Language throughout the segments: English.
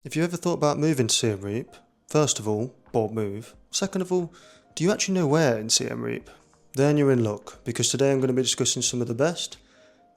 If you ever thought about moving to Siem Reap, first of all, bold move. Second of all, do you actually know where in Siem Reap? Then you're in luck, because today I'm going to be discussing some of the best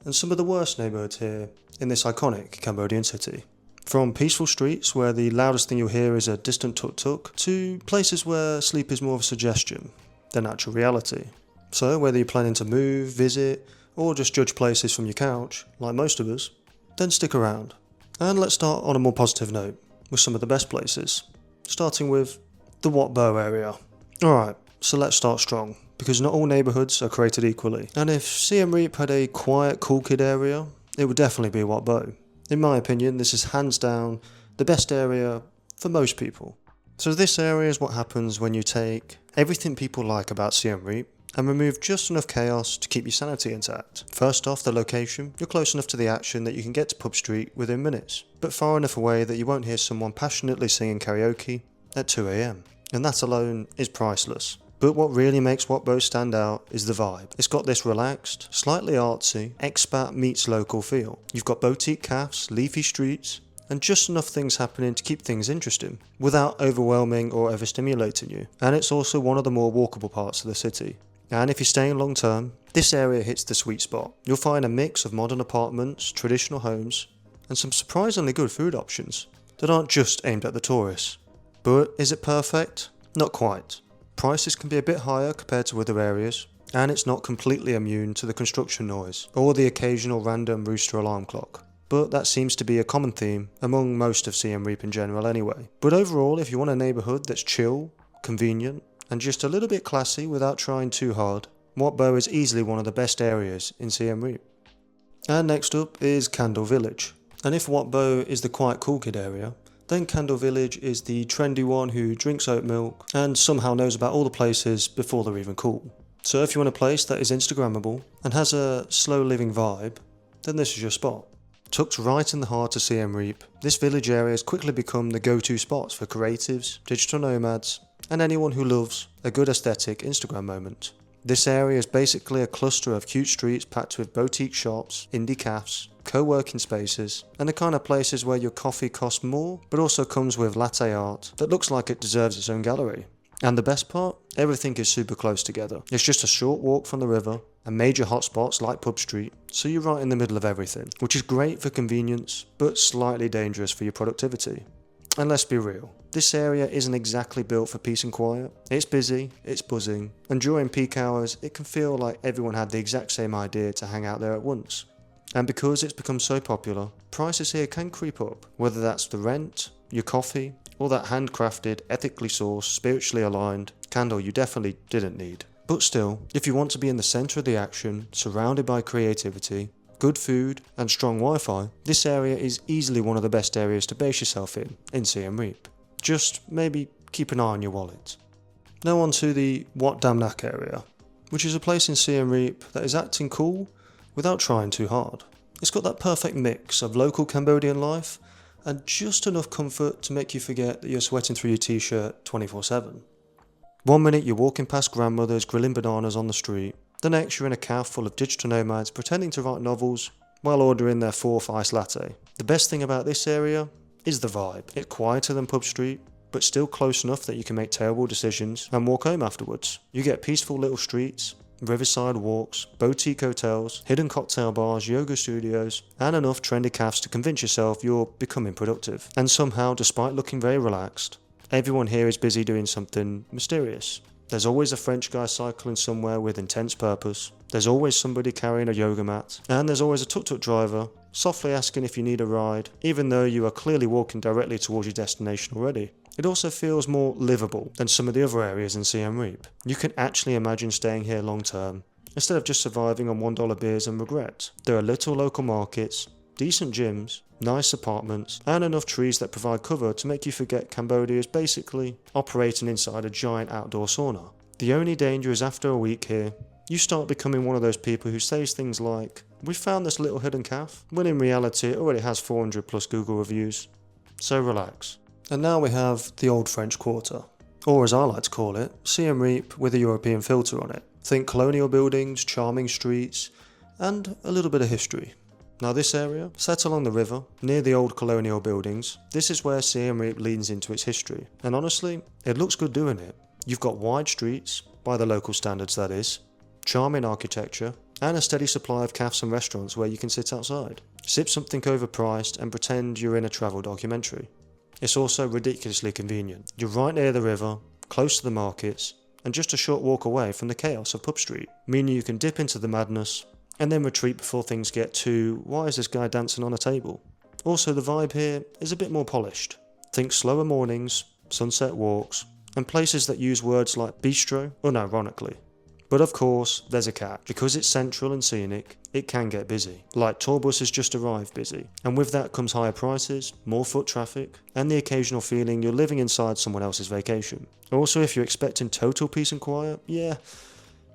and some of the worst neighbourhoods here in this iconic Cambodian city. From peaceful streets where the loudest thing you'll hear is a distant tuk-tuk, to places where sleep is more of a suggestion than actual reality. So whether you're planning to move, visit, or just judge places from your couch, like most of us, then stick around. And let's start on a more positive note, with some of the best places, starting with the Wat Bo area. Alright, so let's start strong, because not all neighbourhoods are created equally, and if Siem Reap had a quiet, cool kid area, it would definitely be Wat Bo. In my opinion, this is hands down the best area for most people. So this area is what happens when you take everything people like about Siem Reap and remove just enough chaos to keep your sanity intact. First off, the location. You're close enough to the action that you can get to Pub Street within minutes, but far enough away that you won't hear someone passionately singing karaoke at 2 AM. And that alone is priceless. But what really makes Wat Bo stand out is the vibe. It's got this relaxed, slightly artsy, expat meets local feel. You've got boutique cafes, leafy streets, and just enough things happening to keep things interesting, without overwhelming or overstimulating you. And it's also one of the more walkable parts of the city. And if you're staying long term, this area hits the sweet spot. You'll find a mix of modern apartments, traditional homes, and some surprisingly good food options that aren't just aimed at the tourists. But is it perfect? Not quite. Prices can be a bit higher compared to other areas, and it's not completely immune to the construction noise, or the occasional random rooster alarm clock. But that seems to be a common theme among most of Siem Reap in general anyway. But overall, if you want a neighbourhood that's chill, convenient, and just a little bit classy without trying too hard, Wat Bo is easily one of the best areas in Siem Reap. And next up is Kandal Village. And if Wat Bo is the quiet cool kid area, then Kandal Village is the trendy one who drinks oat milk and somehow knows about all the places before they're even cool. So if you want a place that is Instagrammable and has a slow living vibe, then this is your spot. Tucked right in the heart of Siem Reap, this village area has quickly become the go-to spots for creatives, digital nomads, and anyone who loves a good aesthetic Instagram moment. This area is basically a cluster of cute streets packed with boutique shops, indie cafes, co-working spaces, and the kind of places where your coffee costs more, but also comes with latte art that looks like it deserves its own gallery. And the best part? Everything is super close together. It's just a short walk from the river, and major hotspots like Pub Street, so you're right in the middle of everything, which is great for convenience, but slightly dangerous for your productivity. And let's be real, this area isn't exactly built for peace and quiet. It's busy, it's buzzing, and during peak hours it can feel like everyone had the exact same idea to hang out there at once. And because it's become so popular, prices here can creep up, whether that's the rent, your coffee, or that handcrafted, ethically sourced, spiritually aligned candle you definitely didn't need. But still, if you want to be in the centre of the action, surrounded by creativity, good food, and strong Wi-Fi, this area is easily one of the best areas to base yourself in Siem Reap. Just maybe keep an eye on your wallet. Now on to the Wat Nak area, which is a place in Siem Reap that is acting cool without trying too hard. It's got that perfect mix of local Cambodian life and just enough comfort to make you forget that you're sweating through your t-shirt 24/7. One minute you're walking past grandmothers grilling bananas on the street, the next you're in a cafe full of digital nomads pretending to write novels while ordering their 4th iced latte. The best thing about this area is the vibe. It's quieter than Pub Street, but still close enough that you can make terrible decisions and walk home afterwards. You get peaceful little streets, riverside walks, boutique hotels, hidden cocktail bars, yoga studios, and enough trendy cafes to convince yourself you're becoming productive. And somehow, despite looking very relaxed, everyone here is busy doing something mysterious. There's always a French guy cycling somewhere with intense purpose, there's always somebody carrying a yoga mat, and there's always a tuk-tuk driver softly asking if you need a ride, even though you are clearly walking directly towards your destination already. It also feels more livable than some of the other areas in Siem Reap. You can actually imagine staying here long term, instead of just surviving on $1 beers and regret. There are little local markets, decent gyms, nice apartments, and enough trees that provide cover to make you forget Cambodia is basically operating inside a giant outdoor sauna. The only danger is after a week here, you start becoming one of those people who says things like, "We found this little hidden cafe," when in reality it already has 400 plus Google reviews. So relax. And now we have the Old French Quarter, or as I like to call it, Siem Reap with a European filter on it. Think colonial buildings, charming streets, and a little bit of history. Now this area, set along the river, near the old colonial buildings, this is where Siem Reap leans into its history. And honestly, it looks good doing it. You've got wide streets, by the local standards that is, charming architecture, and a steady supply of cafes and restaurants where you can sit outside, sip something overpriced and pretend you're in a travel documentary. It's also ridiculously convenient. You're right near the river, close to the markets, and just a short walk away from the chaos of Pub Street, meaning you can dip into the madness and then retreat before things get to, why is this guy dancing on a table? Also, the vibe here is a bit more polished. Think slower mornings, sunset walks, and places that use words like bistro unironically. But of course, there's a catch. Because it's central and scenic, it can get busy. Like tour buses just arrived busy. And with that comes higher prices, more foot traffic, and the occasional feeling you're living inside someone else's vacation. Also, if you're expecting total peace and quiet, yeah,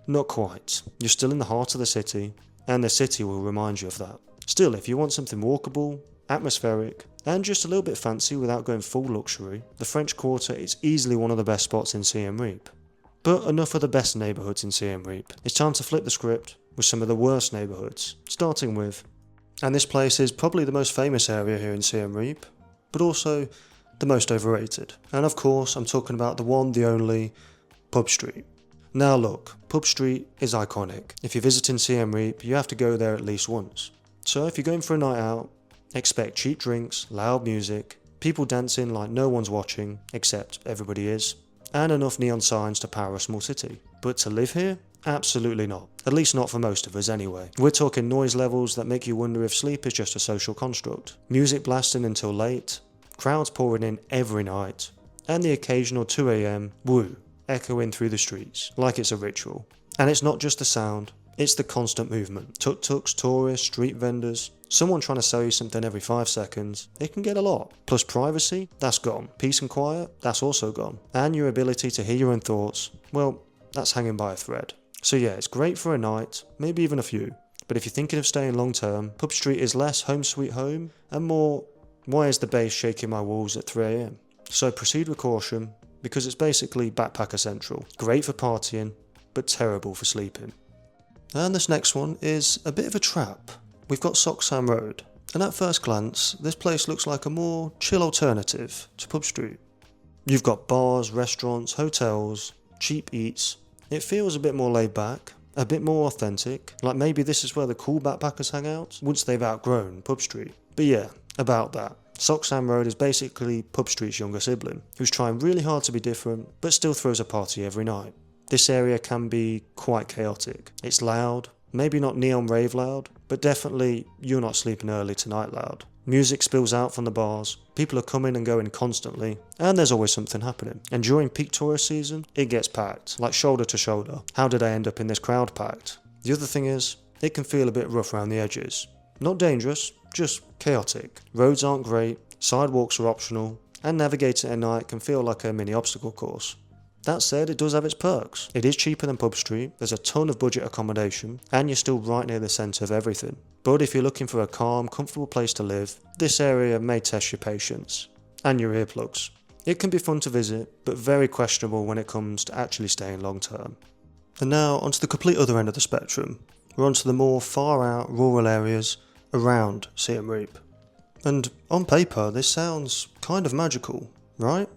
not quite. You're still in the heart of the city, and the city will remind you of that. Still, if you want something walkable, atmospheric, and just a little bit fancy without going full luxury, the French Quarter is easily one of the best spots in Siem Reap. But enough of the best neighbourhoods in Siem Reap. It's time to flip the script with some of the worst neighbourhoods, starting with, and this place is probably the most famous area here in Siem Reap, but also the most overrated. And of course, I'm talking about the one, the only, Pub Street. Now look, Pub Street is iconic. If you're visiting Siem Reap, you have to go there at least once. So if you're going for a night out, expect cheap drinks, loud music, people dancing like no one's watching, except everybody is, and enough neon signs to power a small city. But to live here? Absolutely not. At least not for most of us anyway. We're talking noise levels that make you wonder if sleep is just a social construct. Music blasting until late, crowds pouring in every night, and the occasional 2 AM woo echoing through the streets like it's a ritual. And it's not just the sound, it's the constant movement. Tuk-tuks, tourists, street vendors, someone trying to sell you something every 5 seconds. It can get a lot. Plus privacy, that's gone. Peace and quiet, that's also gone. And your ability to hear your own thoughts, well, that's hanging by a thread. So yeah, it's great for a night, maybe even a few. But if you're thinking of staying long term, Pub Street is less home sweet home and more, why is the bass shaking my walls at 3 AM? So proceed with caution, because it's basically backpacker central. Great for partying, but terrible for sleeping. And this next one is a bit of a trap. We've got Sok San Road, and at first glance, this place looks like a more chill alternative to Pub Street. You've got bars, restaurants, hotels, cheap eats. It feels a bit more laid back, a bit more authentic, like maybe this is where the cool backpackers hang out, once they've outgrown Pub Street. But yeah, about that. Sok San Road is basically Pub Street's younger sibling, who's trying really hard to be different, but still throws a party every night. This area can be quite chaotic. It's loud, maybe not neon rave loud, but definitely you're not sleeping early tonight loud. Music spills out from the bars, people are coming and going constantly, and there's always something happening. And during peak tourist season, it gets packed, like shoulder to shoulder. How did I end up in this crowd packed? The other thing is, it can feel a bit rough around the edges. Not dangerous, just chaotic. Roads aren't great, sidewalks are optional, and navigating at night can feel like a mini obstacle course. That said, it does have its perks. It is cheaper than Pub Street, there's a ton of budget accommodation, and you're still right near the centre of everything. But if you're looking for a calm, comfortable place to live, this area may test your patience. And your earplugs. It can be fun to visit, but very questionable when it comes to actually staying long term. And now, onto the complete other end of the spectrum. We're onto the more far out rural areas around Siem Reap. And on paper, this sounds kind of magical, right?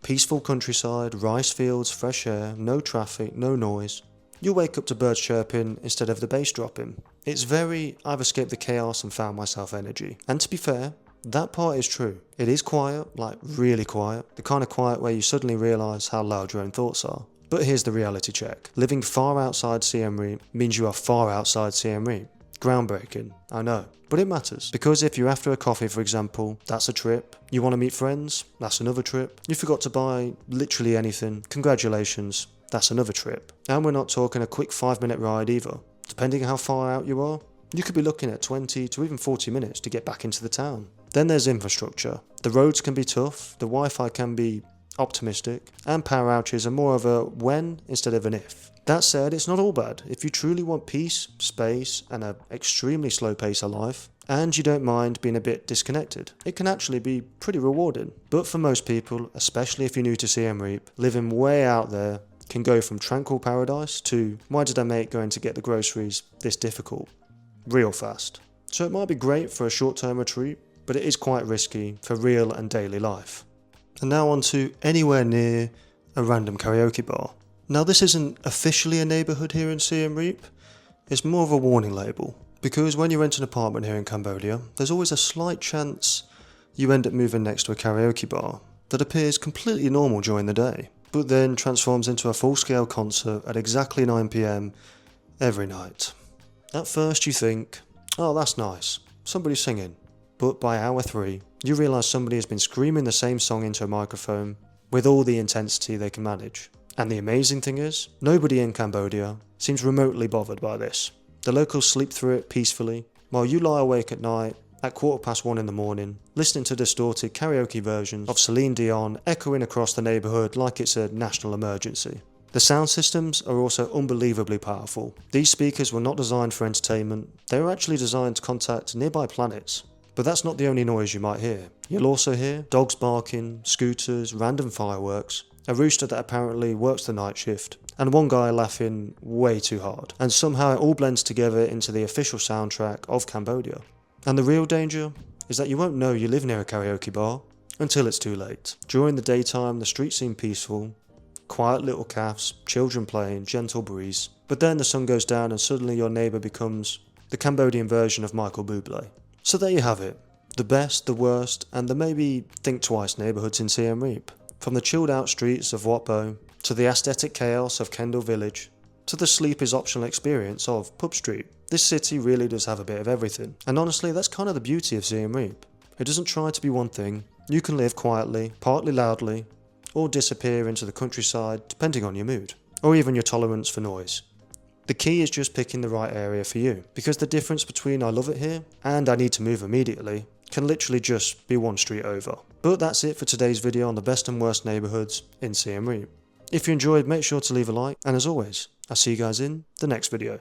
Peaceful countryside, rice fields, fresh air, no traffic, no noise. You'll wake up to birds chirping instead of the bass dropping. It's very, I've escaped the chaos and found myself energy. And to be fair, that part is true. It is quiet, like really quiet. The kind of quiet where you suddenly realise how loud your own thoughts are. But here's the reality check. Living far outside Siem Reap means you are far outside Siem Reap. Groundbreaking, I know, but it matters, because if you're after a coffee for example, that's a trip. You want to meet friends, that's another trip. You forgot to buy literally anything, congratulations, that's another trip. And we're not talking a quick 5-minute ride either. Depending on how far out you are, you could be looking at 20 to even 40 minutes to get back into the town. Then there's infrastructure. The roads can be tough, the Wi-Fi can be optimistic, and power outages are more of a when instead of an if. That said, it's not all bad. If you truly want peace, space, and an extremely slow pace of life, and you don't mind being a bit disconnected, it can actually be pretty rewarding. But for most people, especially if you're new to Siem Reap, living way out there can go from tranquil paradise to why did I make going to get the groceries this difficult? Real fast. so it might be great for a short-term retreat, but it is quite risky for real and daily life. And now on to anywhere near a random karaoke bar. Now this isn't officially a neighbourhood here in Siem Reap, it's more of a warning label, because when you rent an apartment here in Cambodia, there's always a slight chance you end up moving next to a karaoke bar that appears completely normal during the day, but then transforms into a full-scale concert at exactly 9 PM every night. At first you think, oh that's nice, somebody's singing, but by hour 3 you realise somebody has been screaming the same song into a microphone with all the intensity they can manage. And the amazing thing is, nobody in Cambodia seems remotely bothered by this. The locals sleep through it peacefully, while you lie awake at night at 1:15 in the morning, listening to distorted karaoke versions of Celine Dion echoing across the neighbourhood like it's a national emergency. The sound systems are also unbelievably powerful. These speakers were not designed for entertainment, they were actually designed to contact nearby planets. But that's not the only noise you might hear. You'll also hear dogs barking, scooters, random fireworks, a rooster that apparently works the night shift, and one guy laughing way too hard. And somehow it all blends together into the official soundtrack of Cambodia. And the real danger is that you won't know you live near a karaoke bar until it's too late. During the daytime, the streets seem peaceful, quiet little cafes, children playing, gentle breeze. But then the sun goes down and suddenly your neighbour becomes the Cambodian version of Michael Bublé. So there you have it. The best, the worst, and the maybe think twice neighbourhoods in Siem Reap. From the chilled out streets of Wat Bo, to the aesthetic chaos of Kandal Village, to the sleep is optional experience of Pub Street. This city really does have a bit of everything. And honestly, that's kind of the beauty of Siem Reap. It doesn't try to be one thing. You can live quietly, partly loudly, or disappear into the countryside depending on your mood, or even your tolerance for noise. The key is just picking the right area for you, because the difference between I love it here and I need to move immediately can literally just be one street over. But that's it for today's video on the best and worst neighbourhoods in Siem Reap. If you enjoyed, make sure to leave a like, and as always, I'll see you guys in the next video.